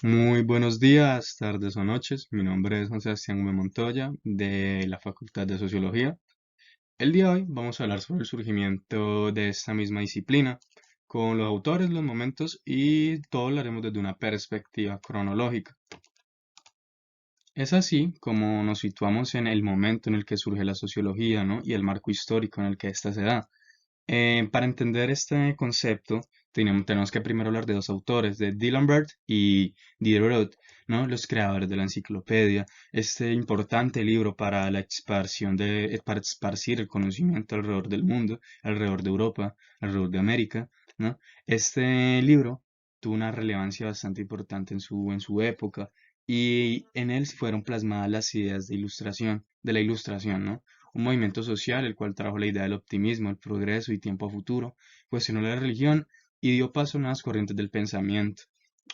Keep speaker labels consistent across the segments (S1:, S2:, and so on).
S1: Muy buenos días, tardes o noches. Mi nombre es Juan Sebastián Gómez Montoya de la Facultad de Sociología. El día de hoy vamos a hablar sobre el surgimiento de esta misma disciplina, con los autores, los momentos y todo lo haremos desde una perspectiva cronológica. Es así como nos situamos en el momento en el que surge la sociología, ¿no? Y el marco histórico en el que ésta se da. Para entender este concepto, tenemos que primero hablar de dos autores, de D'Alembert y Diderot, ¿no? Los creadores de la enciclopedia, este importante libro para la para esparcir el conocimiento alrededor del mundo, alrededor de Europa, alrededor de América, ¿no? Este libro tuvo una relevancia bastante importante en su época y en él fueron plasmadas las ideas de la ilustración, ¿no? Un movimiento social el cual trajo la idea del optimismo, el progreso y tiempo a futuro, cuestionó la religión y dio paso a nuevas corrientes del pensamiento.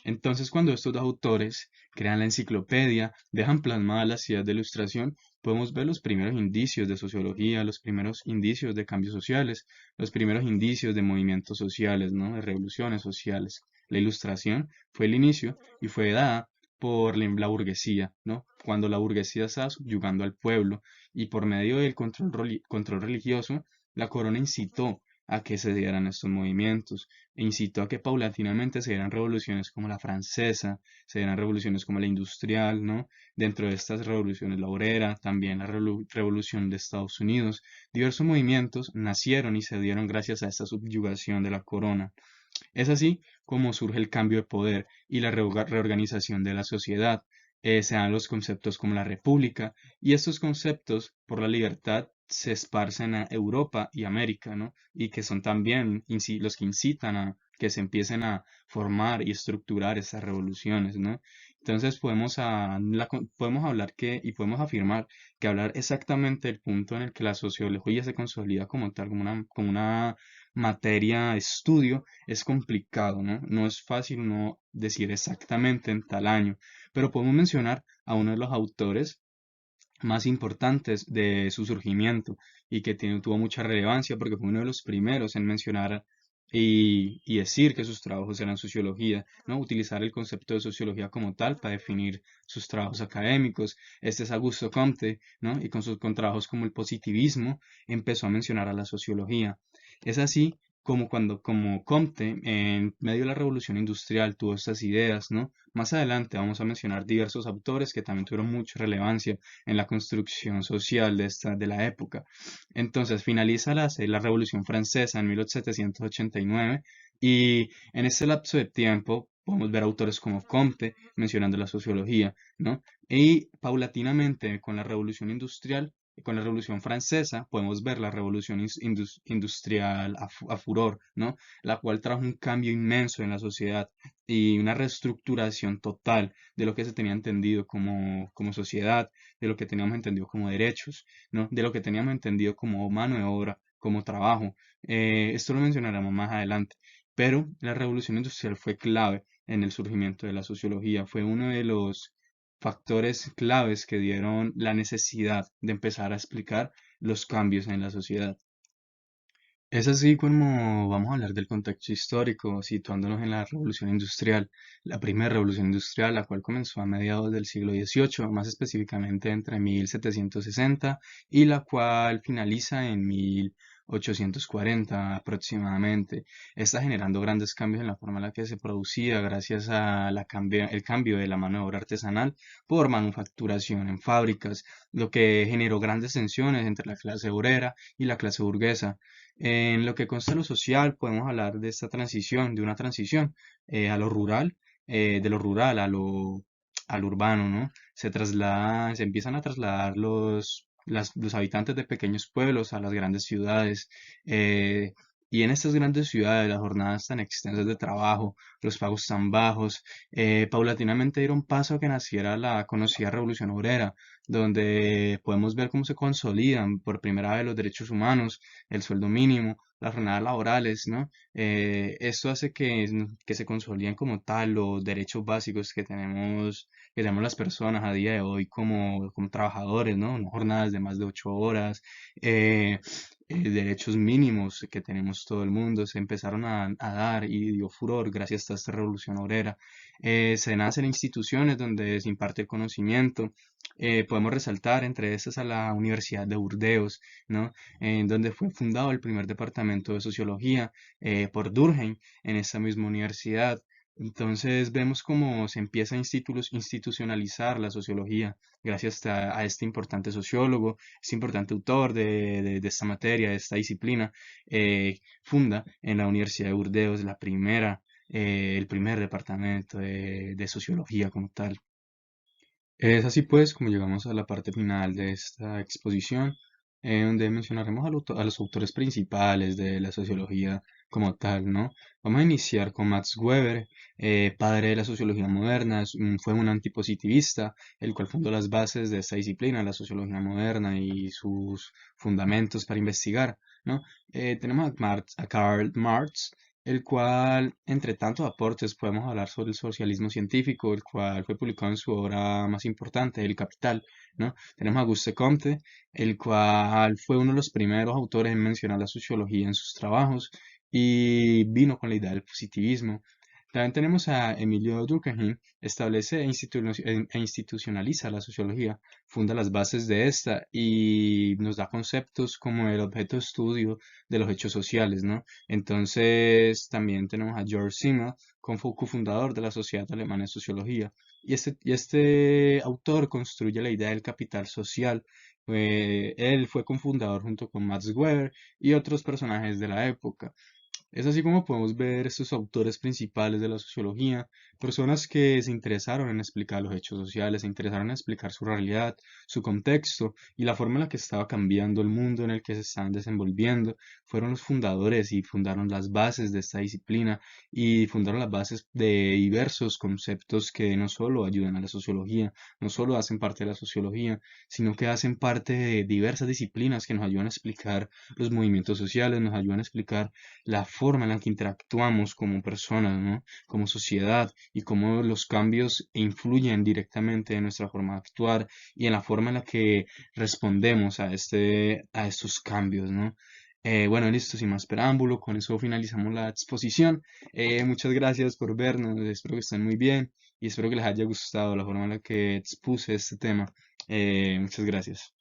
S1: Entonces, cuando estos dos autores crean la enciclopedia, dejan plasmadas las ideas de ilustración, podemos ver los primeros indicios de sociología, los primeros indicios de cambios sociales, los primeros indicios de movimientos sociales, ¿no? De revoluciones sociales. La ilustración fue el inicio y fue dada por la burguesía, ¿no? Cuando la burguesía estaba subyugando al pueblo y por medio del control religioso, la corona incitó a que se dieran estos movimientos e incitó a que paulatinamente se dieran revoluciones como la francesa, se dieran revoluciones como la industrial, ¿no? Dentro de estas revoluciones la obrera, también la revolución de Estados Unidos, diversos movimientos nacieron y se dieron gracias a esta subyugación de la corona. Es así como surge el cambio de poder y la reorganización de la sociedad. Se dan los conceptos como la república y estos conceptos por la libertad se esparcen a Europa y América, ¿no? Y que son también los que incitan a que se empiecen a formar y estructurar esas revoluciones, ¿no? Entonces podemos hablar y podemos afirmar que hablar exactamente del punto en el que la sociología se consolida como tal, como una materia de estudio, es complicado, ¿no? No es fácil no decir exactamente en tal año, pero podemos mencionar a uno de los autores más importantes de su surgimiento y que tuvo mucha relevancia porque fue uno de los primeros en mencionar y decir que sus trabajos eran sociología, ¿no? Utilizar el concepto de sociología como tal para definir sus trabajos académicos. Este es Augusto Comte, ¿no? Y con trabajos como el positivismo empezó a mencionar a la sociología. Es así como Comte, en medio de la revolución industrial, tuvo estas ideas, ¿no? Más adelante vamos a mencionar diversos autores que también tuvieron mucha relevancia en la construcción social de la época. Entonces finaliza la Revolución Francesa en 1789 y en ese lapso de tiempo podemos ver autores como Comte mencionando la sociología, ¿no? Y paulatinamente con la Revolución Industrial, con la Revolución Francesa, podemos ver la Revolución Industrial a furor, ¿no? La cual trajo un cambio inmenso en la sociedad y una reestructuración total de lo que se tenía entendido como sociedad, de lo que teníamos entendido como derechos, ¿no? De lo que teníamos entendido como mano de obra, como trabajo. Esto lo mencionaremos más adelante. Pero la revolución industrial fue clave en el surgimiento de la sociología, fue uno de los factores claves que dieron la necesidad de empezar a explicar los cambios en la sociedad. Es así como vamos a hablar del contexto histórico, situándonos en la Revolución Industrial, la primera Revolución Industrial, la cual comenzó a mediados del siglo XVIII, más específicamente entre 1760 y la cual finaliza en 1840 aproximadamente. Está generando grandes cambios en la forma en la que se producía gracias a el cambio de la mano de obra artesanal por manufacturación en fábricas, lo que generó grandes tensiones entre la clase obrera y la clase burguesa. En lo que consta lo social, podemos hablar de esta transición, de una transición a lo rural, de lo rural a lo urbano, ¿no? Se empiezan a trasladar los habitantes de pequeños pueblos a las grandes ciudades. eh, y en estas grandes ciudades, las jornadas tan extensas de trabajo, los pagos tan bajos, paulatinamente dieron paso a que naciera la conocida Revolución Obrera, donde podemos ver cómo se consolidan por primera vez los derechos humanos, el sueldo mínimo, las jornadas laborales, ¿no? Esto hace que se consoliden como tal los derechos básicos que tenemos las personas a día de hoy como trabajadores, ¿no? No jornadas de más de 8 horas, eh, derechos mínimos que tenemos todo el mundo, se empezaron a dar y dio furor gracias a esta revolución obrera. Se nacen instituciones donde se imparte el conocimiento. Podemos resaltar entre estas a la Universidad de Burdeos, ¿no? En donde fue fundado el primer departamento de sociología por Durkheim en esta misma universidad. Entonces vemos cómo se empieza a institucionalizar la sociología gracias a este importante sociólogo, este importante autor de esta materia, de esta disciplina. Funda en la Universidad de Burdeos el primer departamento de sociología como tal. Es así pues como llegamos a la parte final de esta exposición, donde mencionaremos a los autores principales de la sociología como tal, ¿no? Vamos a iniciar con Max Weber, padre de la sociología moderna, fue un antipositivista, el cual fundó las bases de esta disciplina, la sociología moderna y sus fundamentos para investigar, ¿no? Tenemos a Karl Marx, el cual, entre tantos aportes, podemos hablar sobre el socialismo científico, el cual fue publicado en su obra más importante, El Capital, ¿no? Tenemos a Auguste Comte, el cual fue uno de los primeros autores en mencionar la sociología en sus trabajos y vino con la idea del positivismo. También tenemos a Emilio Durkheim, establece e institucionaliza la sociología, funda las bases de esta y nos da conceptos como el objeto de estudio de los hechos sociales, ¿no? Entonces también tenemos a George Simmel, cofundador de la Sociedad Alemana de Sociología. Y este autor construye la idea del capital social. Él fue cofundador junto con Max Weber y otros personajes de la época. Es así como podemos ver estos autores principales de la sociología, personas que se interesaron en explicar los hechos sociales, se interesaron en explicar su realidad, su contexto y la forma en la que estaba cambiando el mundo en el que se estaban desenvolviendo. Fueron los fundadores y fundaron las bases de esta disciplina y fundaron las bases de diversos conceptos que no solo ayudan a la sociología, no solo hacen parte de la sociología, sino que hacen parte de diversas disciplinas que nos ayudan a explicar los movimientos sociales, nos ayudan a explicar la forma en la que interactuamos como personas, ¿no? Como sociedad y cómo los cambios influyen directamente en nuestra forma de actuar y en la forma en la que respondemos a estos cambios, ¿no? Bueno, listo, sin más preámbulo, con eso finalizamos la exposición. Muchas gracias por vernos, espero que estén muy bien y espero que les haya gustado la forma en la que expuse este tema. Muchas gracias.